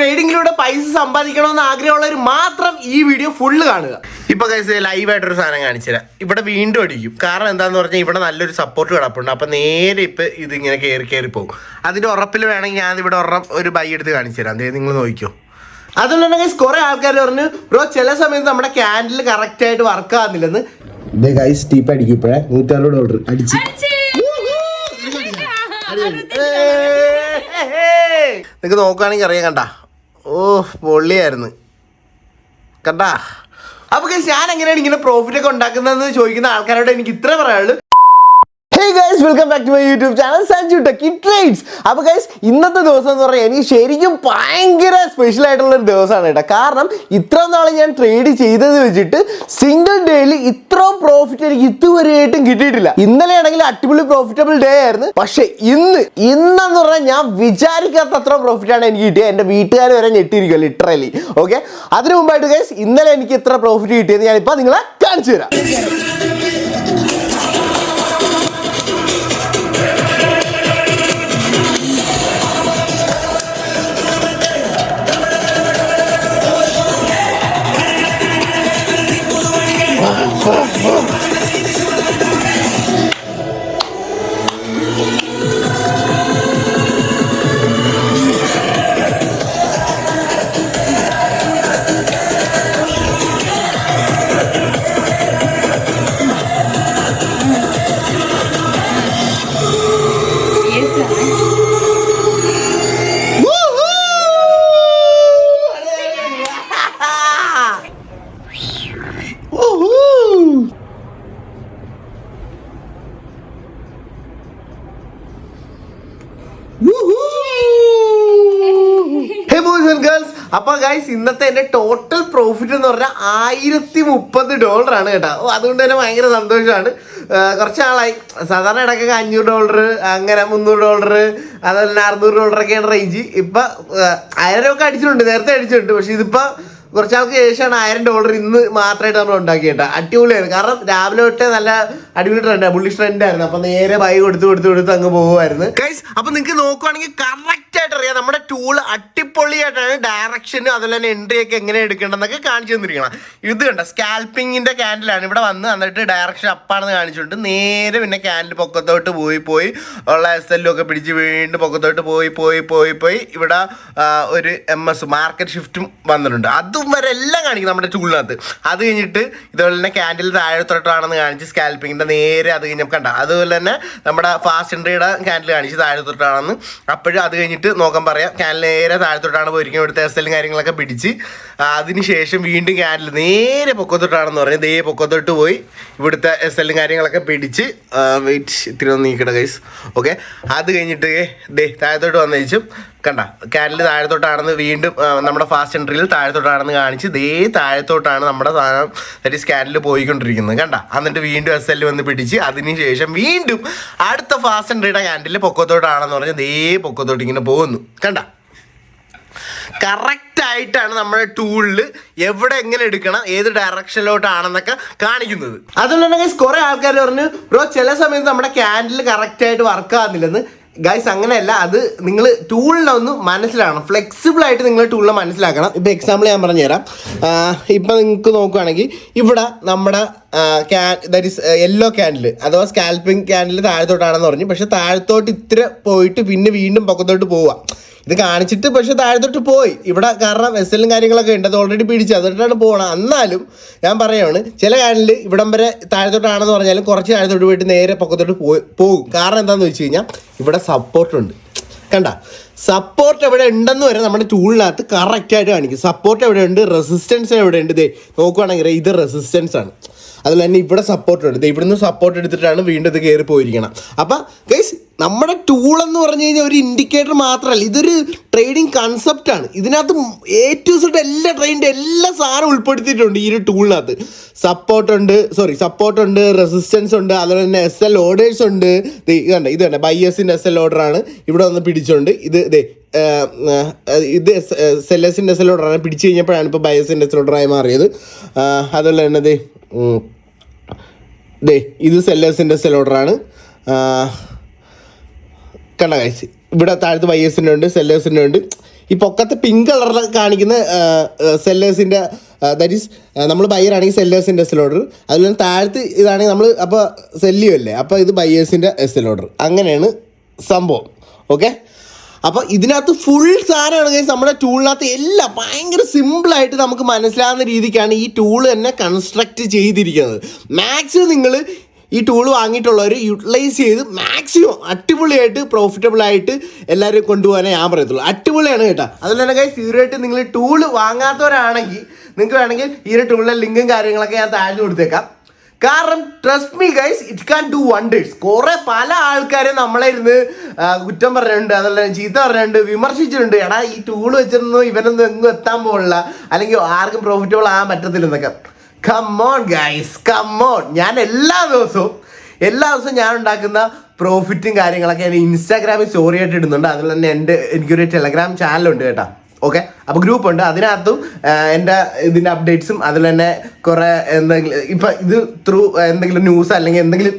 ട്രേഡിങ്ങിലൂടെ പൈസ സമ്പാദിക്കണമെന്ന് ആഗ്രഹമുള്ളവർ മാത്രം ഈ വീഡിയോ ഫുള്ള് കാണുക. ഇപ്പൊ ഗൈസ് ലൈവായിട്ടൊരു സാധനം കാണിച്ചുതരാം. ഇവിടെ വീണ്ടും അടിക്കും. കാരണം എന്താന്ന് പറഞ്ഞാൽ ഇവിടെ നല്ലൊരു സപ്പോർട്ട് കിടപ്പുണ്ട്. അപ്പൊ നേരെ ഇപ്പൊ ഇതിങ്ങനെ കയറി പോകും. അതിന്റെ ഉറപ്പിൽ വേണമെങ്കിൽ ഞാൻ ഇവിടെ ഒരു ബൈ എടുത്ത് കാണിച്ചു തരാം. അതായത് നിങ്ങൾ നോക്കിയോ. അതുകൊണ്ട് തന്നെ ഗൈസ് കുറെ ആൾക്കാർ പറഞ്ഞു ബ്രോ ചില സമയത്ത് നമ്മുടെ ക്യാൻഡിൽ കറക്റ്റ് ആയിട്ട് വർക്ക് ആകുന്നില്ലെന്ന്. ഗൈസ് ടീപ്പ് അടിക്കും. ഇപ്പോഴേ $160 അടിച്ച് നിങ്ങൾക്ക് നോക്കുകയാണെങ്കിൽ അറിയാം. കണ്ട പൊള്ളിയായിരുന്നു കണ്ടാ. അപ്പൊ ഞാൻ എങ്ങനെയാണ് ഇങ്ങനെ പ്രോഫിറ്റ് ഒക്കെ ഉണ്ടാക്കുന്നതെന്ന് ചോദിക്കുന്ന ആൾക്കാരോട് എനിക്ക് ഇത്ര പറയാനുള്ളൂ. Hey guys, welcome back to my YouTube channel Sanju Techy Trades. അപ്പോൾ ഗൈസ് ഇന്നത്തെ ദിവസം എന്ന് പറഞ്ഞാൽ എനിക്ക് ശരിക്കും ഭയങ്കര സ്പെഷ്യൽ ആയിട്ടുള്ളൊരു ദിവസമാണ് കേട്ടോ. കാരണം ഇത്ര നാൾ ഞാൻ ട്രേഡ് ചെയ്തത് വെച്ചിട്ട് സിംഗിൾ ഡേയിൽ ഇത്രയും പ്രോഫിറ്റ് എനിക്ക് ഇതുവരെയായിട്ടും കിട്ടിയിട്ടില്ല. ഇന്നലെ ആണെങ്കിൽ അടിപൊളി പ്രോഫിറ്റബിൾ ഡേ ആയിരുന്നു. പക്ഷെ ഇന്നെന്ന് പറഞ്ഞാൽ ഞാൻ വിചാരിക്കാത്ത അത്ര പ്രോഫിറ്റാണ് എനിക്ക് കിട്ടിയത്. എൻ്റെ വീട്ടുകാർ വരെ ഞെട്ടിയിരിക്കും ലിറ്ററലി. ഓക്കെ, അതിനു മുമ്പായിട്ട് ഗൈസ് ഇന്നലെ എനിക്ക് ഇത്ര പ്രോഫിറ്റ് കിട്ടിയത് ഞാനിപ്പോൾ നിങ്ങളെ കാണിച്ചു തരാം. അപ്പൊ ഗൈസ് ഇന്നത്തെ എന്റെ ടോട്ടൽ പ്രോഫിറ്റ് എന്ന് പറഞ്ഞാൽ $1030 ആണ് കേട്ടോ. അതുകൊണ്ട് തന്നെ ഭയങ്കര സന്തോഷമാണ്. കുറച്ച് നാളായി സാധാരണ ഇടയ്ക്കൊക്കെ $500 അങ്ങനെ $300 അതല്ല $600 ഒക്കെയാണ് റേഞ്ച്. ഇപ്പൊ 1000 ഒക്കെ അടിച്ചിട്ടുണ്ട്, നേരത്തെ അടിച്ചിട്ടുണ്ട്. പക്ഷെ ഇതിപ്പോ കുറച്ചാൾക്ക് ശേഷമാണ് $1000 ഇന്ന് മാത്രമായിട്ട് നമ്മൾ ഉണ്ടാക്കി കേട്ടോ. അടിപൊളിയായിരുന്നു. കാരണം രാവിലെ തൊട്ടേ നല്ല അടിപൊളി ട്രെൻഡ് ബുള്ളിഷ് ട്രെൻഡ് ആയിരുന്നു. അപ്പൊ നേരെ ബൈ കൊടുത്ത് അങ്ങ് പോകുമായിരുന്നു ഗൈസ്. അപ്പൊ നിങ്ങൾക്ക് നോക്കുവാണെങ്കിൽ കറക്റ്റ് ആയിട്ട് അറിയാം നമ്മുടെ ടൂൾ അടിപൊളിയായിട്ടാണ് ഡയറക്ഷനും അതുപോലെ തന്നെ എൻട്രി ഒക്കെ എങ്ങനെ എടുക്കേണ്ടതെന്നൊക്കെ കാണിച്ചു തന്നിരിക്കണം. ഇത് കണ്ട സ്കാൽപ്പിങ്ങിന്റെ ക്യാൻഡിലാണ് ഇവിടെ വന്ന് എന്നിട്ട് ഡയറക്ഷൻ അപ്പാണെന്ന് കാണിച്ചിട്ടുണ്ട്. നേരെ പിന്നെ ക്യാൻഡിൽ പൊക്കത്തോട്ട് പോയി ഉള്ള SL ഒക്കെ പിടിച്ച് വീണ്ടും പൊക്കത്തോട്ട് പോയി ഇവിടെ ഒരു MS മാർക്കറ്റ് ഷിഫ്റ്റും വന്നിട്ടുണ്ട്. അതും വരെ എല്ലാം കാണിക്കും നമ്മുടെ ടൂളിനകത്ത്. അത് കഴിഞ്ഞിട്ട് ഇതുപോലെ തന്നെ ക്യാൻഡിൽ താഴത്തോട്ടാണെന്ന് കാണിച്ച് സ്കാൽപ്പിങ്ങിന്റെ നേരെ അത് കഴിഞ്ഞപ്പോൾ കണ്ട. അതുപോലെ തന്നെ നമ്മുടെ ഫാസ്റ്റ് എൻട്രിയുടെ ക്യാൻഡിൽ കാണിച്ച് താഴത്തോട്ടാണെന്ന്. അപ്പോഴും അത് കഴിഞ്ഞിട്ട് നോക്കാൻ പറയാം ക്യാൻഡിൽ നേരെ താഴത്തോട്ടാണ് പോയിരിക്കുന്നത്. ഇവിടുത്തെ SL കാര്യങ്ങളൊക്കെ പിടിച്ച് അതിനുശേഷം വീണ്ടും ക്യാൻഡിൽ നേരെ പൊക്കത്തോട്ടാണെന്ന് പറഞ്ഞ് ദേ പൊക്കത്തോട്ട് പോയി ഇവിടുത്തെ SL കാര്യങ്ങളൊക്കെ പിടിച്ച് വെയിറ്റ് ഇത്തിരി ഒന്ന് നീക്കട്ടെ ഗൈസ്. ഓക്കെ, അത് കഴിഞ്ഞിട്ട് ദേ താഴത്തോട്ട് വന്നേച്ചും കണ്ട ക്യാൻഡിൽ താഴത്തോട്ടാണെന്ന് വീണ്ടും നമ്മുടെ ഫാസ്റ്റ് എൻട്രിയിൽ താഴത്തോട്ടാണെന്ന് കാണിച്ച് ദേ താഴത്തോട്ടാണ് നമ്മുടെ സാധനം ദാറ്റ് ഈസ് ക്യാൻഡിൽ പോയിക്കൊണ്ടിരിക്കുന്നത് കണ്ട. എന്നിട്ട് വീണ്ടും SL വന്ന് പിടിച്ച് അതിനുശേഷം വീണ്ടും അടുത്ത ഫാസ്റ്റ് എൻട്രിയുടെ ക്യാൻഡിൽ പൊക്കത്തോട്ടാണെന്ന് പറഞ്ഞ് ദേ പൊക്കത്തോട്ട് ഇങ്ങനെ പോകുന്നു കണ്ട. കറക്റ്റ് ആയിട്ടാണ് നമ്മുടെ ടൂളിൽ എവിടെ എങ്ങനെ എടുക്കണം ഏത് ഡയറക്ഷനിലോട്ടാണെന്നൊക്കെ കാണിക്കുന്നത്. അതുകൊണ്ട് തന്നെ കുറെ ആൾക്കാർ പറഞ്ഞു ബ്രോ ചില സമയത്ത് നമ്മുടെ ക്യാൻഡിൽ കറക്റ്റ് ആയിട്ട് വർക്ക് ആകുന്നില്ലെന്ന്. ഗൈസ് അങ്ങനെയല്ല, അത് നിങ്ങൾ ടൂളിനെ ഒന്ന് മനസ്സിലാക്കണം. ഫ്ലെക്സിബിൾ ആയിട്ട് നിങ്ങൾ ടൂളിനെ മനസ്സിലാക്കണം. ഇപ്പോൾ എക്സാമ്പിൾ ഞാൻ പറഞ്ഞുതരാം. ഇപ്പം നിങ്ങൾക്ക് നോക്കുകയാണെങ്കിൽ ഇവിടെ നമ്മുടെ ദാറ്റ് ഈസ് യെല്ലോ ക്യാൻഡിൽ അഥവാ സ്കാൽപ്പിംഗ് ക്യാൻഡിൽ താഴത്തോട്ടാണെന്ന് പറഞ്ഞു. പക്ഷെ താഴത്തോട്ട് ഇത്ര പോയിട്ട് പിന്നെ വീണ്ടും പൊക്കത്തോട്ട് പോവുക. ഇത് കാണിച്ചിട്ട് പക്ഷെ താഴത്തോട്ട് പോയി ഇവിടെ. കാരണം SL കാര്യങ്ങളൊക്കെ ഉണ്ട്, അത് ഓൾറെഡി പിടിച്ച് അതിട്ടാണ് പോകണം. എന്നാലും ഞാൻ പറയുകയാണ് ചില ക്യാൻഡിൽ ഇവിടം വരെ താഴത്തോട്ടാണെന്ന് പറഞ്ഞാലും കുറച്ച് താഴത്തോട്ട് പോയിട്ട് നേരെ പൊക്കത്തോട്ട് പോകും. കാരണം എന്താണെന്ന് വെച്ച് കഴിഞ്ഞാൽ ഇവിടെ സപ്പോർട്ടുണ്ട് കണ്ട. സപ്പോർട്ട് എവിടെ ഉണ്ടെന്ന് വരെ നമ്മുടെ ടൂളിനകത്ത് കറക്റ്റായിട്ട് കാണിക്കും. സപ്പോർട്ട് എവിടെ ഉണ്ട്, റെസിസ്റ്റൻസ് എവിടെ ഉണ്ട്. ഇതേ നോക്കുവാണെങ്കിൽ ഇത് റെസിസ്റ്റൻസ് ആണ്. അതുപോലെ തന്നെ ഇവിടെ സപ്പോർട്ട് ഉണ്ട്. ഇവിടുന്ന് സപ്പോർട്ട് എടുത്തിട്ടാണ് വീണ്ടും ഇത് കയറി പോയിരിക്കണം. അപ്പം ഗൈസ് നമ്മുടെ ടൂൾ എന്ന് പറഞ്ഞു കഴിഞ്ഞാൽ ഒരു ഇൻഡിക്കേറ്റർ മാത്രമല്ല, ഇതൊരു ട്രേഡിങ് കൺസെപ്റ്റാണ്. ഇതിനകത്ത് A to Z എല്ലാ ട്രെയിനിൻ്റെ എല്ലാ സാധനം ഉൾപ്പെടുത്തിയിട്ടുണ്ട് ഈ ഒരു ടൂളിനകത്ത്. സപ്പോർട്ട് ഉണ്ട്, റെസിസ്റ്റൻസ് ഉണ്ട്, അതുപോലെ തന്നെ SL ഓർഡേഴ്സ് ഉണ്ട്. ഇത് കണ്ട ബൈയേഴ്സിൻ്റെ SL ഓർഡറാണ് ഇവിടെ വന്ന് പിടിച്ചുകൊണ്ട് ഇത് സെല്ലേഴ്സിൻ്റെ SL ഓർഡറാണ്. പിടിച്ചു കഴിഞ്ഞപ്പോഴാണ് ഇപ്പോൾ ബൈയേഴ്സിൻ്റെ SL ഓർഡറായി മാറിയത്. അതുപോലെ തന്നെ ഇത് സെല്ലേഴ്സിൻ്റെ SL ഓർഡറാണ്. കണ്ട ഗൈസ് ഇവിടെ താഴത്ത് ബൈയേഴ്സിൻ്റെ ഉണ്ട്, സെല്ലേഴ്സിൻ്റെ ഉണ്ട്. ഈ പൊക്കത്തെ പിങ്ക് കളറിൽ കാണിക്കുന്ന സെല്ലേഴ്സിൻ്റെ ദാറ്റ് ഈസ് നമ്മൾ ബയ്യർ ആണെങ്കിൽ സെല്ലേഴ്സിൻ്റെ എസ് എൽ ഓർഡർ, അതുപോലെ താഴത്ത് ഇതാണെങ്കിൽ നമ്മൾ അപ്പോൾ സെല്ലിയല്ലേ, അപ്പോൾ ഇത് ബയ്യേഴ്സിൻ്റെ എസ് എൽ ഓർഡർ. അങ്ങനെയാണ് സംഭവം. ഓക്കെ, അപ്പോൾ ഇതിനകത്ത് ഫുൾ സാധനമാണ് ഗൈസ്. നമ്മുടെ ടൂളിനകത്ത് എല്ലാം ഭയങ്കര സിമ്പിളായിട്ട് നമുക്ക് മനസ്സിലാവുന്ന രീതിക്കാണ് ഈ ടൂൾ തന്നെ കൺസ്ട്രക്റ്റ് ചെയ്തിരിക്കുന്നത്. മാക്സിമം നിങ്ങൾ ഈ ടൂൾ വാങ്ങിയിട്ടുള്ളവർ യൂട്ടിലൈസ് ചെയ്ത് മാക്സിമം അടിപൊളിയായിട്ട് പ്രോഫിറ്റബിളായിട്ട് എല്ലാവരും കൊണ്ടുപോകാനേ ഞാൻ പറയത്തുള്ളൂ. അടിപൊളിയാണ് കേട്ടോ. അതുപോലെ തന്നെ ഗൈസ് തീർച്ചയായിട്ട് നിങ്ങൾ ടൂൾ വാങ്ങാത്തവരാണെങ്കിൽ നിങ്ങൾക്ക് വേണമെങ്കിൽ ഈ ഒരു ടൂളിൻ്റെ ലിങ്കും കാര്യങ്ങളൊക്കെ ഞാൻ താഴെ കൊടുത്തേക്കാം. കാരണം trust me guys, it can do wonders. കുറേ പല ആൾക്കാരും നമ്മളെ ഇരുന്ന് കുറ്റം പറഞ്ഞിട്ടുണ്ട്, അതല്ല ചീത്ത പറഞ്ഞിട്ടുണ്ട്, വിമർശിച്ചിട്ടുണ്ട്. എടാ ഈ ടൂൾ വെച്ചിരുന്നു ഇവനൊന്നും എങ്ങും എത്താൻ പോകില്ല, അല്ലെങ്കിൽ ആർക്കും പ്രോഫിറ്റബിൾ ആകാൻ പറ്റത്തില്ലെന്നൊക്കെ. Come on guys, come on. ഞാൻ എല്ലാ ദിവസവും ഞാൻ ഉണ്ടാക്കുന്ന പ്രോഫിറ്റും കാര്യങ്ങളൊക്കെ ഞാൻ ഇൻസ്റ്റാഗ്രാമിൽ സ്റ്റോറി ആയിട്ട് ഇടുന്നുണ്ട്. അതുപോലെ തന്നെ എനിക്കൊരു ടെലഗ്രാം ചാനലുണ്ട് കേട്ടോ. ഓക്കെ, അപ്പോൾ ഗ്രൂപ്പുണ്ട്, അതിനകത്തും എൻ്റെ ഇതിൻ്റെ അപ്ഡേറ്റ്സും അതുപോലെ തന്നെ കുറേ എന്തെങ്കിലും ഇപ്പം ഇത് ത്രൂ എന്തെങ്കിലും ന്യൂസ് അല്ലെങ്കിൽ എന്തെങ്കിലും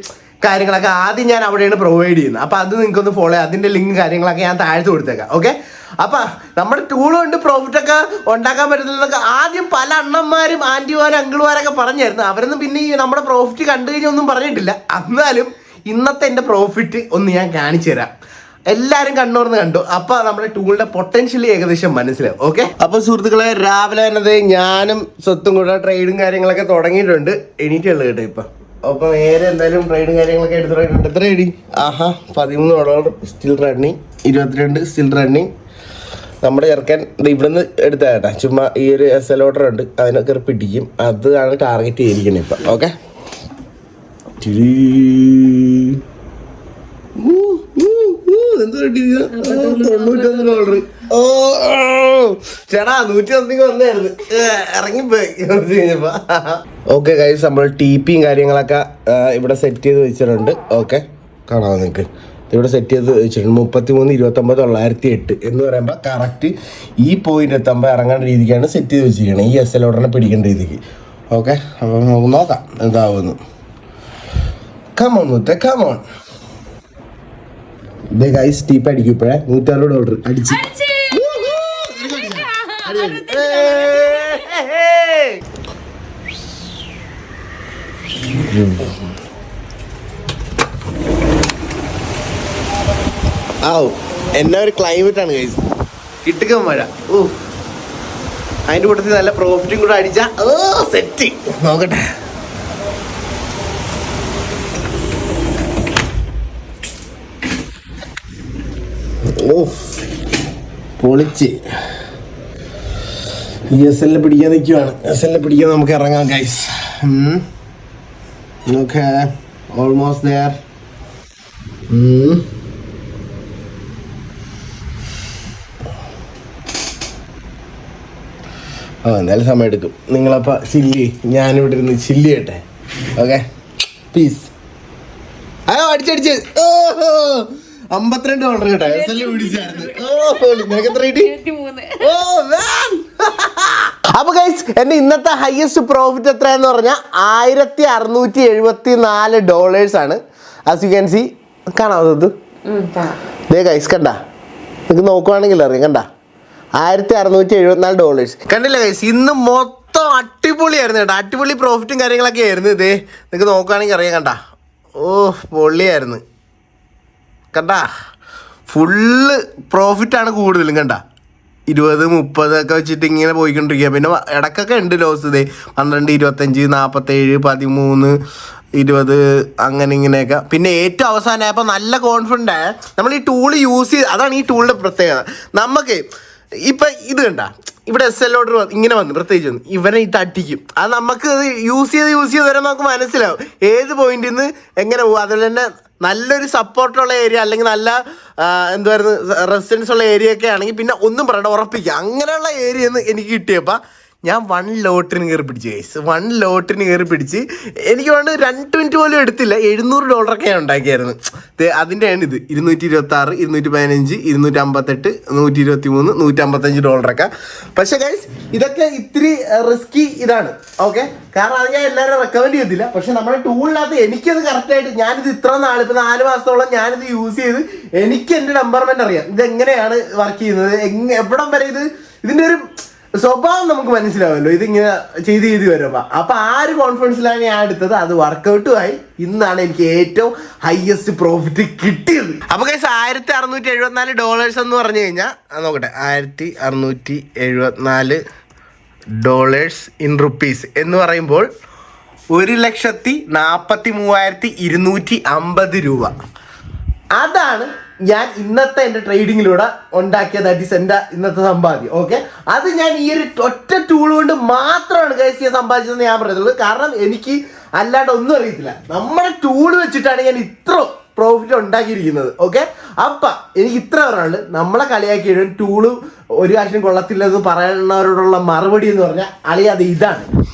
കാര്യങ്ങളൊക്കെ ആദ്യം ഞാൻ അവിടെയാണ് പ്രൊവൈഡ് ചെയ്യുന്നത്. അപ്പോൾ അത് നിങ്ങൾക്കൊന്ന് ഫോളോ ചെയ്യാം. അതിൻ്റെ ലിങ്ക് കാര്യങ്ങളൊക്കെ ഞാൻ താഴ്ത്ത് കൊടുത്തേക്കാം. ഓക്കെ, അപ്പം നമ്മുടെ ടൂൾ കൊണ്ട് പ്രോഫിറ്റൊക്കെ ഉണ്ടാക്കാൻ പറ്റുന്നതൊക്കെ ആദ്യം പല അണ്ണന്മാരും ആൻറ്റിമാരും അങ്കിൾമാരൊക്കെ പറഞ്ഞായിരുന്നു. അവരൊന്നും പിന്നെ ഈ നമ്മുടെ പ്രോഫിറ്റ് കണ്ടു കഴിഞ്ഞൊന്നും പറഞ്ഞിട്ടില്ല. എന്നാലും ഇന്നത്തെ എൻ്റെ പ്രോഫിറ്റ് ഒന്ന് ഞാൻ കാണിച്ചു തരാം. എല്ലാവരും കണ്ണൂർന്ന് കണ്ടു, അപ്പോൾ നമ്മുടെ ടൂളിൻ്റെ പൊട്ടൻഷ്യലി ഏകദേശം മനസ്സിലാവും. ഓക്കെ, അപ്പോൾ സുഹൃത്തുക്കളെ രാവിലെ തന്നെ ഞാനും സ്വത്തും കൂടെ ട്രേഡും കാര്യങ്ങളൊക്കെ തുടങ്ങിയിട്ടുണ്ട്. എണീറ്റുള്ളൂ കേട്ടോ ഇപ്പം. അപ്പോൾ നേരെ എന്തായാലും ട്രേഡും കാര്യങ്ങളൊക്കെ എടുത്ത് റൈഡുണ്ട്. എത്ര ID? $13 still running, 22 still running. നമ്മുടെ ചെറുക്കൻ ഇവിടുന്ന് എടുത്താൽ കേട്ടോ, ചുമ്മാ ഈ ഒരു എസ് എൽ ഓർഡർ ഉണ്ട്, അതിനൊക്കെ പിടിക്കും. അതാണ് ടാർഗറ്റ് ചെയ്തിരിക്കുന്നത് ഇപ്പം. ഓക്കെ, $91. ചേട്ടാ 100 വന്നായിരുന്നു, ഇറങ്ങിപ്പോയി കഴിഞ്ഞപ്പോ. ഓക്കെ ഗൈസ്, നമ്മൾ ടിപിയും കാര്യങ്ങളൊക്കെ ഇവിടെ സെറ്റ് ചെയ്ത് വെച്ചിട്ടുണ്ട്. ഓക്കെ, കാണാമോ നിങ്ങൾക്ക്? ഇവിടെ സെറ്റ് ചെയ്ത് വെച്ചിട്ടുണ്ട്. 33,29,908 എന്ന് പറയുമ്പോൾ കറക്റ്റ് ഈ പോയിന്റ് എത്തുമ്പോൾ ഇറങ്ങേണ്ട രീതിക്കാണ് സെറ്റ് ചെയ്ത് വെച്ചിരിക്കുന്നത്. ഈ എസ് എൽ ഓർഡറിനെ പിടിക്കേണ്ട രീതിക്ക്. ഓക്കെ, അപ്പം നമുക്ക് നോക്കാം എന്താവുന്നു. കമോൺ മുത്തേ, കമോൺ. ഇതേ ഗൈസ് ടീപ്പ് അടിക്കും. ഇപ്പോഴേ $160 അടിച്ച്. എന്നാ ഒരു ക്ലൈമറ്റ് ആണ് ഗൈസ്, കിട്ടുക മഴ. അതിൻ്റെ കൂട്ടത്തിൽ നല്ല പ്രോഫിറ്റും കൂടെ അടിച്ചാ സെറ്റ്. നോക്കട്ടെ, പൊളിച്ച് ഈ എസ് എല്ലിനെ പിടിക്കാൻ നിൽക്കുവാണ്. എസ് എല്ലിനെ പിടിക്കാൻ നമുക്ക് ഇറങ്ങാം ഗൈസ്. Okay, almost there. എന്തായാലും സമയം എടുക്കും. നിങ്ങളപ്പോൾ ചില്ലി, ഞാനിവിടെ ഇരുന്ന് ചില്ലി ചെയ്യട്ടെ. Okay, piece. അടിച്ചടിച്ച് $52 കേട്ടോ. എസ് എൽ പിടിച്ചായിരുന്നു. നിനക്ക് എത്ര കിട്ടി? അപ്പൊ ഗൈസ്, എന്റെ ഇന്നത്തെ ഹയസ്റ്റ് പ്രോഫിറ്റ് എത്രയാന്ന് പറഞ്ഞാൽ $1,674 ആണ്. ആസ് യു ക്യാൻ സി, കാണാമത് ദേ ഗൈസ്, കണ്ട? നിങ്ങൾക്ക് നോക്കുവാണെങ്കിൽ അറിയാം, കണ്ട? $1,674. കണ്ടില്ല ഗൈസ്, ഇന്ന് മൊത്തം അടിപൊളിയായിരുന്നു കേട്ടോ. അടിപൊളി പ്രോഫിറ്റും കാര്യങ്ങളൊക്കെ ആയിരുന്നു. ഇതേ നിങ്ങൾക്ക് നോക്കുകയാണെങ്കിൽ അറിയാം, കണ്ട? പൊള്ളിയായിരുന്നു, കണ്ട? ഫുള്ള് പ്രോഫിറ്റാണ് കൂടുതലും, കണ്ട? 20, 30 ഒക്കെ വെച്ചിട്ട് ഇങ്ങനെ പോയിക്കൊണ്ടിരിക്കുക. പിന്നെ ഇടയ്ക്കൊക്കെ ഉണ്ട് ലോസ്. ഇതേ 12, 25, 47, 13, 20 അങ്ങനെ ഇങ്ങനെയൊക്കെ. പിന്നെ ഏറ്റവും അവസാനമായപ്പോൾ നല്ല കോൺഫിഡൻ്റ് ആയ നമ്മൾ ഈ ടൂൾ യൂസ് ചെയ്ത്, അതാണ് ഈ ടൂളിൻ്റെ പ്രത്യേകത. നമുക്ക് ഇപ്പം ഇത് കണ്ട, ഇവിടെ എസ് എൽ ഓർഡർ ഇങ്ങനെ വന്നു, പ്രത്യേകിച്ച് വന്നു, ഇവനെ ഇത് അടിക്കും. അത് നമുക്ക് യൂസ് ചെയ്ത് വരെ നമുക്ക് മനസ്സിലാവും ഏത് പോയിന്റിൽ നിന്ന് എങ്ങനെ പോകും. അതുപോലെ തന്നെ നല്ലൊരു സപ്പോർട്ടുള്ള ഏരിയ അല്ലെങ്കിൽ നല്ല എന്തുവായിരുന്നു റെസിസ്റ്റൻസ് ഉള്ള ഏരിയ ഒക്കെ ആണെങ്കിൽ പിന്നെ ഒന്നും പറയണ്ട, ഉറപ്പിക്കുക. അങ്ങനെയുള്ള ഏരിയ എനിക്ക് കിട്ടിയപ്പോൾ ഞാൻ 1 ലോട്ടിന് കയറി പിടിച്ചു ഗൈസ്. 1 ലോട്ടിന് കയറി പിടിച്ച് എനിക്ക് വേണ്ട 2 മിനിറ്റ് പോലും എടുത്തില്ല. $700 ഞാൻ ഉണ്ടാക്കിയായിരുന്നു. അതിൻ്റെയാണ് ഇത്. 226, 215, 258, 123, $155. പക്ഷേ ഗൈസ് ഇതൊക്കെ ഇത്തിരി റിസ്കി ഇതാണ്. ഓക്കെ, കാരണം അത് ഞാൻ എല്ലാവരും റെക്കമെൻഡ് ചെയ്തില്ല. പക്ഷെ നമ്മുടെ ടൂളിനകത്ത് എനിക്കത് കറക്റ്റായിട്ട് ഞാനിത് ഇത്ര നാൾ ഇപ്പം 4 മാസത്തോളം ഞാനിത് യൂസ് ചെയ്ത് എനിക്ക് എൻ്റെ ടെമ്പർമെന്റ് അറിയാം. ഇതെങ്ങനെയാണ് വർക്ക് ചെയ്യുന്നത്, എവിടം വരെ ഇതിൻ്റെ ഒരു സ്വഭാവം നമുക്ക് മനസ്സിലാവുമല്ലോ ഇതിങ്ങനെ ചെയ്ത് വരുമ്പോൾ. അപ്പൊ ആ ഒരു കോൺഫിഡൻസിലാണ് ഞാൻ എടുത്തത്. അത് വർക്കൗട്ടും ആയി. ഇന്നാണ് എനിക്ക് ഏറ്റവും ഹയസ്റ്റ് പ്രോഫിറ്റ് കിട്ടിയത്. അപ്പൊ ഗൈസ് $1674 എന്ന് പറഞ്ഞു കഴിഞ്ഞാൽ നോക്കട്ടെ, $1674 ഇൻ റുപ്പീസ് എന്ന് പറയുമ്പോൾ 1,43,250 രൂപ. അതാണ് ഞാൻ ഇന്നത്തെ എൻ്റെ ട്രേഡിങ്ങിലൂടെ ഉണ്ടാക്കിയത്. ദാറ്റ് ഈസ് എൻ്റെ ഇന്നത്തെ സമ്പാദ്യം. ഓക്കെ, അത് ഞാൻ ഈ ഒരു ഒറ്റ ടൂൾ കൊണ്ട് മാത്രമാണ് ഗൈസ് ഞാൻ സമ്പാദിച്ചതെന്ന് ഞാൻ പറയുന്നത്. കാരണം എനിക്ക് അല്ലാണ്ട് ഒന്നും അറിയത്തില്ല. നമ്മുടെ ടൂൾ വെച്ചിട്ടാണ് ഞാൻ ഇത്ര പ്രോഫിറ്റ് ഉണ്ടാക്കിയിരിക്കുന്നത്. ഓക്കെ, അപ്പം എനിക്ക് ഇത്ര പറയാനുണ്ട്. നമ്മളെ കളിയാക്കിയിട്ട് ടൂള് ഒരു ആവശ്യം കൊള്ളത്തില്ലെന്ന് പറയുന്നവരോടുള്ള മറുപടി എന്ന് പറഞ്ഞാൽ അളിയാതെ ഇതാണ്.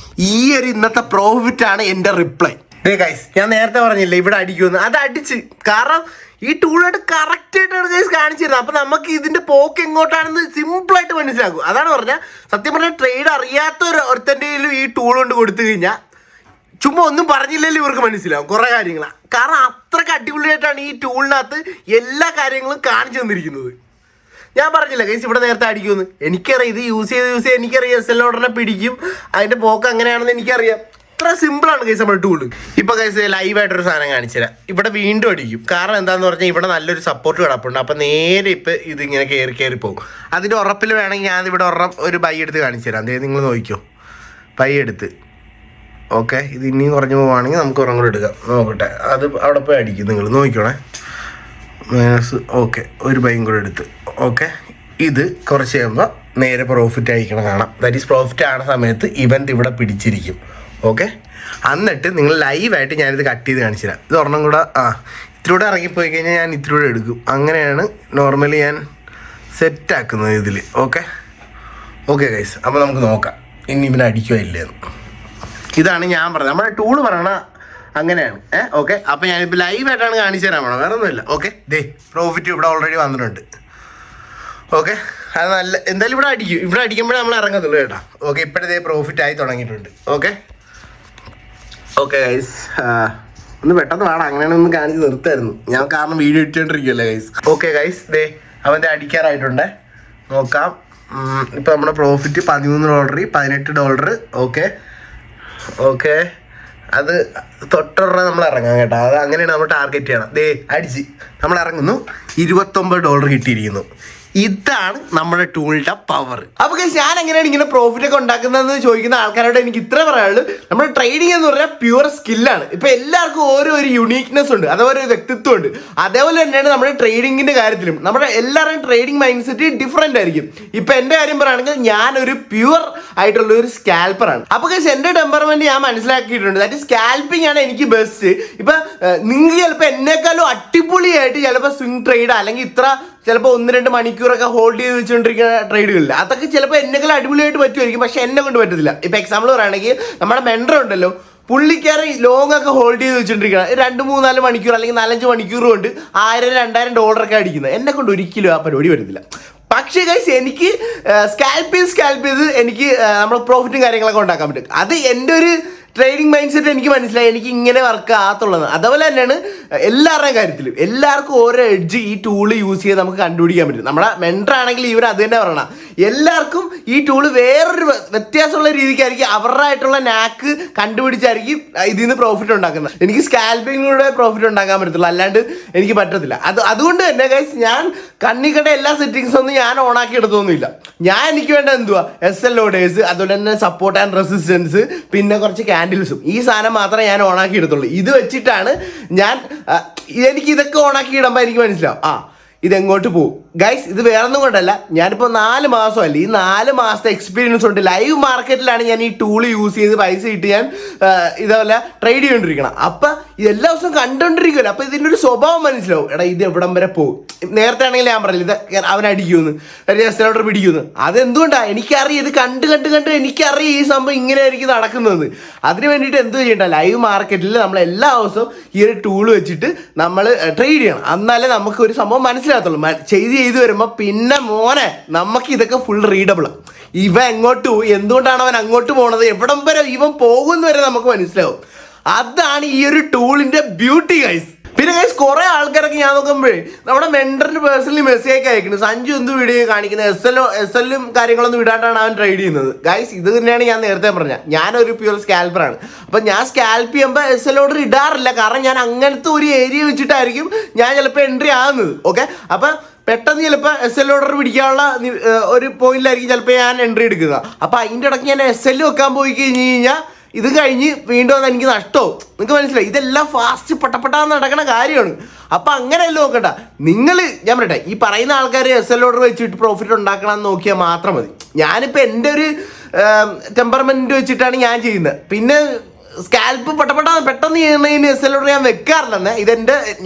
ഈ ഒരു ഇന്നത്തെ പ്രോഫിറ്റാണ് എൻ്റെ റിപ്ലൈ. ഗൈസ് ഞാൻ നേരത്തെ പറഞ്ഞില്ലേ ഇവിടെ അടിക്കുമെന്ന്, അത് അടിച്ച്. കാരണം ഈ ടൂളായിട്ട് കറക്റ്റായിട്ടാണ് ഗൈസ് കാണിച്ചിരുന്നത്. അപ്പം നമുക്ക് ഇതിൻ്റെ പോക്ക് എങ്ങോട്ടാണെന്ന് സിമ്പിളായിട്ട് മനസ്സിലാക്കും. അതാണ് പറഞ്ഞാൽ, സത്യം പറഞ്ഞാൽ ട്രേഡ് അറിയാത്ത ഒരുത്തൻ്റെയിലും ഈ ടൂൾ കൊണ്ട് കൊടുത്തു കഴിഞ്ഞാൽ ചുമ്മാ ഒന്നും പറഞ്ഞില്ലെങ്കിലും ഇവർക്ക് മനസ്സിലാവും കുറേ കാര്യങ്ങൾ. കാരണം അത്രയ്ക്ക് അടിപൊളിയായിട്ടാണ് ഈ ടൂളിനകത്ത് എല്ലാ കാര്യങ്ങളും കാണിച്ചു തന്നിരിക്കുന്നത്. ഞാൻ പറഞ്ഞില്ല ഗൈസ് ഇവിടെ നേരത്തെ അടിക്കുമെന്ന്. എനിക്കറിയാം ഇത് യൂസ് ചെയ്ത് എനിക്കറിയാം SL ഓർഡറിനെ പിടിക്കും, അതിൻ്റെ പോക്ക് എങ്ങനെയാണെന്ന് എനിക്കറിയാം. അത്ര സിമ്പിളാണ് ഗൈസ് നമ്മുടെ ടൂള്. ഇപ്പോൾ ഗൈസ് ലൈവായിട്ടൊരു സാധനം കാണിച്ചുതരാം. ഇവിടെ വീണ്ടും അടിക്കും. കാരണം എന്താണെന്ന് പറഞ്ഞാൽ ഇവിടെ നല്ലൊരു സപ്പോർട്ട് കിടപ്പുണ്ട്. അപ്പം നേരെ ഇപ്പം ഇതിങ്ങനെ കയറി പോകും. അതിൻ്റെ ഉറപ്പിൽ വേണമെങ്കിൽ ഞാൻ ഇവിടെ ഒരു ബൈ എടുത്ത് കാണിച്ചു തരാം. അതായത് നിങ്ങൾ നോക്കിക്കോ, ബൈ എടുത്ത്. ഓക്കെ, ഇത് ഇനിയും കുറഞ്ഞു പോവുകയാണെങ്കിൽ നമുക്ക് ഉറങ്ങും എടുക്കാം. നോക്കട്ടെ, അത് അവിടെ പോയി അടിക്കും. നിങ്ങൾ നോക്കിക്കോണേ. ഓക്കെ, ഒരു ബൈയും കൂടെ എടുത്ത്. ഓക്കെ, ഇത് കുറച്ച് കഴിയുമ്പോൾ നേരെ പ്രോഫിറ്റ് അയക്കണം കാണാം. ദാറ്റ് ഈസ് പ്രോഫിറ്റ് ആണ സമയത്ത് ഇവൻ്റ് ഇവിടെ പിടിച്ചിരിക്കും. ഓക്കെ, എന്നിട്ട് നിങ്ങൾ ലൈവായിട്ട് ഞാനിത് കട്ട് ചെയ്ത് കാണിച്ചു തരാം. ഇത് ഒരെണ്ണം കൂടെ ഇത്തിലൂടെ ഇറങ്ങിപ്പോയി കഴിഞ്ഞാൽ ഞാൻ ഇത്തിലൂടെ എടുക്കും. അങ്ങനെയാണ് നോർമലി ഞാൻ സെറ്റാക്കുന്നത് ഇതിൽ. ഓക്കെ ഗൈസ്, അപ്പോൾ നമുക്ക് നോക്കാം ഇനി ഇവനെ അടിക്കുമോ ഇല്ലേന്ന്. ഇതാണ് ഞാൻ പറഞ്ഞത്, നമ്മുടെ ടൂള് പറയണ അങ്ങനെയാണ്. ഓക്കെ, അപ്പോൾ ഞാനിപ്പോൾ ലൈവായിട്ടാണ് കാണിച്ചു തരാൻ വേണം, വേറെ ഒന്നുമില്ല. ഓക്കെ, പ്രോഫിറ്റ് ഇവിടെ ഓൾറെഡി വന്നിട്ടുണ്ട്. ഓക്കെ, അത് നല്ല എന്തായാലും ഇവിടെ അടിക്കും. ഇവിടെ അടിക്കുമ്പോഴേ നമ്മൾ ഇറങ്ങത്തുള്ളൂ കേട്ടോ. ഓക്കെ, ഇപ്പോഴത്തെ പ്രോഫിറ്റ് ആയി തുടങ്ങിയിട്ടുണ്ട്. ഓക്കെ ഗൈസ്, ഒന്ന് പെട്ടെന്ന് വേണം, അങ്ങനെയാണ് ഒന്ന് കാണിച്ച് നിർത്തായിരുന്നു ഞാൻ, കാരണം വീഡിയോ ഇട്ടുകൊണ്ടിരിക്കുമല്ലേ ഗൈസ്. ഓക്കെ ഗൈസ്, അവൻ്റെ അടിക്കാറായിട്ടുണ്ട്. നോക്കാം. ഇപ്പോൾ നമ്മുടെ പ്രോഫിറ്റ് $13, $18. ഓക്കെ, അത് തൊട്ടുടനെ നമ്മൾ ഇറങ്ങാം കേട്ടോ. അത് അങ്ങനെയാണ് നമ്മൾ ടാർഗറ്റ് ചെയ്യണം. അടിച്ച് നമ്മൾ ഇറങ്ങുന്നു. $29 കിട്ടിയിരിക്കുന്നു. ഇതാണ് നമ്മുടെ ടൂളിന്റെ പവർ. അപ്പൊ ഞാൻ എങ്ങനെയാണ് ഇങ്ങനെ പ്രോഫിറ്റ് ഒക്കെ ഉണ്ടാക്കുന്നതെന്ന് ചോദിക്കുന്ന ആൾക്കാരോട് എനിക്ക് ഇത്ര പറയാനുള്ളൂ. നമ്മുടെ ട്രേഡിംഗ് എന്ന് പറഞ്ഞാൽ പ്യുവർ സ്കില്ലാണ്. ഇപ്പൊ എല്ലാവർക്കും ഓരോ ഒരു യുണീക്നെസ് ഉണ്ട്, അതേപോലെ ഒരു വ്യക്തിത്വം ഉണ്ട്. അതേപോലെ തന്നെയാണ് നമ്മുടെ ട്രേഡിങ്ങിന്റെ കാര്യത്തിലും. നമ്മുടെ എല്ലാവരുടെയും ട്രേഡിംഗ് മൈൻഡ് സെറ്റ് ഡിഫറെന്റ് ആയിരിക്കും. ഇപ്പൊ എന്റെ കാര്യം പറയുകയാണെങ്കിൽ ഞാനൊരു പ്യുവർ ആയിട്ടുള്ള ഒരു സ്കാൽപ്പറാണ്. അപ്പൊ എന്റെ ടെമ്പർമെന്റ് ഞാൻ മനസ്സിലാക്കിയിട്ടുണ്ട്. ദാറ്റ് സ്കാൽപ്പിംഗ് ആണ് എനിക്ക് ബെസ്റ്റ്. ഇപ്പൊ നിങ്ങൾക്ക് ചിലപ്പോൾ എന്നെക്കാളും അടിപൊളിയായിട്ട് ചിലപ്പോൾ സ്വിംഗ് ട്രേഡ് അല്ലെങ്കിൽ ഇത്ര ചിലപ്പോൾ 1-2 മണിക്കൂറൊക്കെ ഹോൾഡ് ചെയ്ത് വെച്ചുകൊണ്ടിരിക്കുന്ന ട്രേഡുകളില്ല, അതൊക്കെ ചിലപ്പോൾ എന്നെക്കാളും അടിപൊളിയായിട്ട് പറ്റുമായിരിക്കും. പക്ഷെ എന്നെ കൊണ്ട് പറ്റത്തില്ല. ഇപ്പൊ എക്സാമ്പിൾ പറയുകയാണെങ്കിൽ നമ്മുടെ മെൻഡർ ഉണ്ടല്ലോ, പുള്ളിക്കാരെ ലോങ് ഒക്കെ ഹോൾഡ് ചെയ്ത് വെച്ചോണ്ടിരിക്കണം. 2-3-4 മണിക്കൂർ അല്ലെങ്കിൽ 4-5 മണിക്കൂർ കൊണ്ട് $1000-2000 ഒക്കെ അടിക്കുന്നത്. എന്നെ കൊണ്ട് ഒരിക്കലും ആ പരിപാടി വരുന്നില്ല. പക്ഷേ ഗൈസ് എനിക്ക് സ്കാൽപ്പ് ചെയ്ത് എനിക്ക് നമ്മൾ പ്രോഫിറ്റും കാര്യങ്ങളൊക്കെ ഉണ്ടാക്കാൻ പറ്റും. അത് എൻ്റെ ഒരു ട്രേഡിംഗ് മൈൻഡ് സെറ്റ് എനിക്ക് മനസ്സിലായി. എനിക്ക് ഇങ്ങനെ വർക്ക് ആകത്തുള്ളത്. അതേപോലെ തന്നെയാണ് എല്ലാവരുടെയും കാര്യത്തിലും. എല്ലാവർക്കും ഓരോ എഡ്ജ് ഈ ടൂള് യൂസ് ചെയ്ത് നമുക്ക് കണ്ടുപിടിക്കാൻ പറ്റും. നമ്മുടെ മെൻഡർ ആണെങ്കിൽ ഇവർ അത് തന്നെ പറയണം. എല്ലാവർക്കും ഈ ടൂള് വേറൊരു വ്യത്യാസമുള്ള രീതിക്കായിരിക്കും അവരുടെ ആയിട്ടുള്ള നാക്ക് കണ്ടുപിടിച്ചായിരിക്കും ഇതിൽ നിന്ന് പ്രോഫിറ്റ് ഉണ്ടാക്കുന്നത്. എനിക്ക് സ്കാൽപ്പിങ്ങിലൂടെ പ്രോഫിറ്റ് ഉണ്ടാക്കാൻ പറ്റത്തുള്ളൂ, അല്ലാണ്ട് എനിക്ക് പറ്റത്തില്ല. അതുകൊണ്ട് തന്നെ ഗൈസ് ഞാൻ കണ്ണിക്കണ്ട എല്ലാ സെറ്റിങ്സും ഒന്നും ഞാൻ ഓണാക്കി എടുത്തൊന്നുമില്ല. ഞാൻ എനിക്ക് വേണ്ട എന്തുവാ SL ഓർഡേഴ്സ്, അതുപോലെ തന്നെ സപ്പോർട്ട് ആൻഡ് റെസിസ്റ്റൻസ്, പിന്നെ കുറച്ച് ക്യാൻഡിൽസും, ഈ സാധനം മാത്രമേ ഞാൻ ഓണാക്കി എടുത്തുള്ളൂ. ഇത് വെച്ചിട്ടാണ് ഞാൻ എനിക്ക് ഇതൊക്കെ ഓണാക്കി ഇടുമ്പോൾ എനിക്ക് മനസ്സിലാവും ഇതെങ്ങോട്ട് പോകും ഗൈസ്. ഇത് വേറെ ഒന്നും കൊണ്ടല്ല, ഞാനിപ്പോൾ 4 മാസമല്ല, ഈ 4 മാസത്തെ എക്സ്പീരിയൻസ് ഉണ്ട്. ലൈവ് മാർക്കറ്റിലാണ് ഞാൻ ഈ ടൂൾ യൂസ് ചെയ്ത് പൈസ ഇട്ട് ഞാൻ ഇതേപോലെ ട്രേഡ് ചെയ്തുകൊണ്ടിരിക്കണം. അപ്പം എല്ലാ ദിവസവും കണ്ടുകൊണ്ടിരിക്കുമല്ലോ, അപ്പം ഇതിൻ്റെ ഒരു സ്വഭാവം മനസ്സിലാവും. എടാ ഇത് എവിടം വരെ പോകും. നേരത്തെ ആണെങ്കിൽ ഞാൻ പറഞ്ഞില്ല ഇത് അവൻ അടിക്കുമെന്ന്, ഓർഡർ പിടിക്കുമെന്ന്. അതെന്തുകൊണ്ടാണ് എനിക്കറിയാം, ഇത് കണ്ട് കണ്ട് കണ്ട് എനിക്കറിയാം ഈ സംഭവം ഇങ്ങനെ ആയിരിക്കും നടക്കുന്നത്. അതിന് വേണ്ടിയിട്ട് എന്ത് ചെയ്യണ്ട, ലൈവ് മാർക്കറ്റിൽ നമ്മൾ എല്ലാ ദിവസവും ഈ ഒരു ടൂൾ വെച്ചിട്ട് നമ്മൾ ട്രേഡ് ചെയ്യണം. എന്നാലേ നമുക്ക് ഒരു സംഭവം മനസ്സിലാകത്തുള്ളൂ. ചെയ്ത് വരുമ്പോൾ പിന്നെ മോനെ നമുക്ക് ഇതൊക്കെ ഫുൾ റീഡബിളാണ്. ഇവ എങ്ങോട്ട് പോയി, എന്തുകൊണ്ടാണ് അവൻ അങ്ങോട്ട് പോണത്, എവിടം വരെ ഇവൻ പോകുന്ന വരെ നമുക്ക് മനസ്സിലാവും. അതാണ് ഈ ഒരു ടൂളിന്റെ ബ്യൂട്ടി ഗൈസ്. പിന്നെ ഗൈസ് കുറെ ആൾക്കാരൊക്കെ ഞാൻ നോക്കുമ്പോഴേ നമ്മുടെ മെന്ററിന് പേഴ്സണലി മെസ്സേജ് അയക്കുന്നത്, സഞ്ജു എന്ത് വീഡിയോ കാണിക്കുന്നത്, എസ് എല്ലും കാര്യങ്ങളൊന്നും വിടാണ്ടാണ് അവൻ ട്രേഡ് ചെയ്യുന്നത്. ഗൈസ് ഇത് തന്നെയാണ് ഞാൻ നേരത്തെ പറഞ്ഞത്, ഞാനൊരു പ്യൂർ സ്കാൽപ്പറാണ്. അപ്പം ഞാൻ സ്കാൽപ്പ് ചെയ്യുമ്പോൾ എസ് എൽ ഓർഡർ ഇടാറില്ല, കാരണം ഞാൻ അങ്ങനത്തെ ഒരു ഏരിയ വെച്ചിട്ടായിരിക്കും ഞാൻ ചിലപ്പോൾ എൻട്രി ആകുന്നത്. ഓക്കെ, അപ്പം പെട്ടെന്ന് ചിലപ്പോൾ എസ് എൽ ഓർഡർ പിടിക്കാനുള്ള ഒരു പോയിന്റിലായിരിക്കും ചിലപ്പോൾ ഞാൻ എൻട്രി എടുക്കുക. അപ്പം അതിൻ്റെ ഇടയ്ക്ക് ഞാൻ എസ് എൽ വെക്കാൻ പോയി കഴിഞ്ഞ് കഴിഞ്ഞാൽ ഇത് കഴിഞ്ഞ് വീണ്ടും അത് എനിക്ക് നഷ്ടവും. നിങ്ങൾക്ക് മനസ്സിലായി, ഇതെല്ലാം ഫാസ്റ്റ് പട്ടപ്പെട്ടാന്ന് നടക്കുന്ന കാര്യമാണ്. അപ്പം അങ്ങനെയല്ല നോക്കണ്ട നിങ്ങൾ. ഞാൻ പറയട്ടെ, ഈ പറയുന്ന ആൾക്കാർ എസ് എൽ ഓർഡർ വെച്ചിട്ട് പ്രോഫിറ്റ് ഉണ്ടാക്കണം എന്ന് നോക്കിയാൽ മാത്രം മതി. ഞാനിപ്പോൾ എൻ്റെ ഒരു ടെമ്പർമെൻറ്റ് വെച്ചിട്ടാണ് ഞാൻ ചെയ്യുന്നത്. പിന്നെ സ്കാൽപ്പ് പെട്ടെന്ന് ചെയ്യുന്നതിന് എസ് എൽ ഓർഡർ ഞാൻ വെക്കാറില്ലെന്ന്.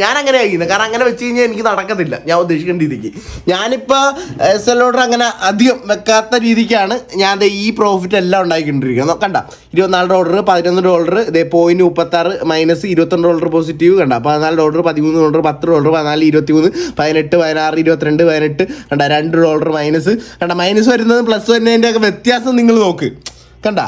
ഞാൻ അങ്ങനെ ചെയ്യുന്നത്, കാരണം അങ്ങനെ വെച്ച് കഴിഞ്ഞാൽ എനിക്ക് നടക്കത്തില്ല ഞാൻ ഉദ്ദേശിക്കുന്ന രീതിക്ക്. ഞാനിപ്പോൾ എസ് എൽ ഓർഡർ അങ്ങനെ അധികം വെക്കാത്ത രീതിക്കാണ് ഞാൻ ഈ പ്രോഫിറ്റ് എല്ലാം ഉണ്ടാക്കിക്കൊണ്ടിരിക്കുന്നത്. കണ്ട, $24, $11, ഇതേ $0.36 മൈനസ് $22 പോസിറ്റീവ്. കണ്ട, $14, $13, $10, $14, $23, $18, $16, $22, $18. കണ്ട, $2 മൈനസ്. കണ്ട, മൈനസ് വരുന്നത് പ്ലസ് വരുന്നതിൻ്റെ ഒക്കെ വ്യത്യാസം നിങ്ങൾ നോക്ക്. കണ്ട,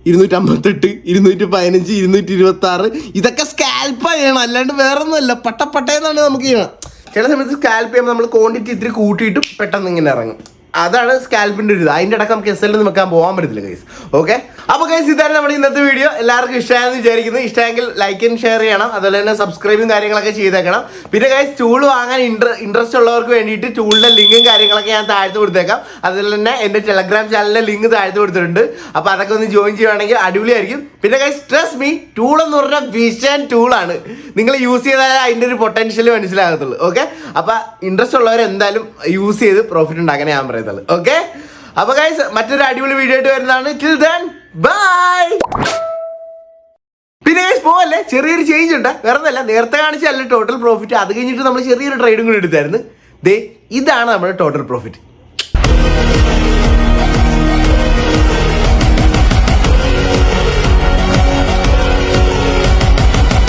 258, 215, 226. ഇതൊക്കെ സ്കാൽപ്പ് ചെയ്യണം, അല്ലാണ്ട് വേറെ ഒന്നുമല്ല. പട്ടേന്നാണ് നമുക്ക് ചെയ്യണം. ചില സമയത്ത് സ്കാൽപ്പ് ചെയ്യുമ്പോൾ നമ്മൾ ക്വാണ്ടിറ്റി ഇത്തിരി കൂട്ടിയിട്ട് പെട്ടെന്ന് ഇങ്ങനെ ഇറങ്ങും. അതാണ് സ്കാൽപ്പിൻ്റെ ഒരു ഇത്. അതിൻ്റെ ഇടയ്ക്ക് നമുക്ക് എസ് എല്ലിൽ വെക്കാൻ പോകാൻ പറ്റത്തില്ല ഗൈസ്. ഓക്കെ, അപ്പോൾ ഗൈസ് ഇതാണ് നമ്മുടെ ഇന്നത്തെ വീഡിയോ. എല്ലാവർക്കും ഇഷ്ടമായെന്ന് വിചാരിക്കുന്നു. ഇഷ്ടമെങ്കിൽ ലൈക്ക് ആൻഡ് ഷെയർ ചെയ്യണം, അതുപോലെ തന്നെ സബ്സ്ക്രൈബും കാര്യങ്ങളൊക്കെ ചെയ്തേക്കണം. പിന്നെ ഗൈസ് ടൂൾ വാങ്ങാൻ ഇൻട്രസ്റ്റ് ഉള്ളവർക്ക് വേണ്ടിയിട്ട് ടൂളിൻ്റെ ലിങ്കും കാര്യങ്ങളൊക്കെ ഞാൻ താഴ്ത്ത് കൊടുത്തേക്കാം. അതുപോലെ തന്നെ എൻ്റെ ടെലഗ്രാം ചാനലിൻ്റെ ലിങ്ക് താഴ്ത്ത് കൊടുത്തിട്ടുണ്ട്. അപ്പോൾ അതൊക്കെ ഒന്ന് ജോയിൻ ചെയ്യുകയാണെങ്കിൽ അടിപൊളിയായിരിക്കും. പിന്നെ ഗൈസ് ട്രസ്റ്റ് മീ, ടൂൾ എന്ന് പറഞ്ഞാൽ വിഷൻ ടൂളാണ്. നിങ്ങൾ യൂസ് ചെയ്താൽ അതിൻ്റെ ഒരു പൊട്ടൻഷ്യൽ മനസ്സിലാകത്തുള്ളൂ. ഓക്കെ, അപ്പോൾ ഇൻട്രസ്റ്റ് ഉള്ളവർ എന്തായാലും യൂസ് ചെയ്ത് പ്രോഫിറ്റ് ഉണ്ടാക്കാനേ ഞാൻ പറയുന്നത്. ഓക്കെ, അപ്പോൾ ഗൈസ് മറ്റൊരു അടിപൊളി വീഡിയോ ആയിട്ട് വരുന്നതാണ്. Till then bye. പിന്നെ ഗൈസ് പോവല്ലേ, ചെറിയൊരു ചേഞ്ച് ഉണ്ട്. വേറെ ഒന്നല്ല, നേരത്തെ കാണിച്ചല്ല ടോട്ടൽ പ്രോഫിറ്റ്. അത് കഴിഞ്ഞിട്ട് നമ്മൾ ചെറിയൊരു ട്രേഡും കൂടി എടുത്തായിരുന്നു. ഇതാണ് നമ്മുടെ ടോട്ടൽ പ്രോഫിറ്റ്.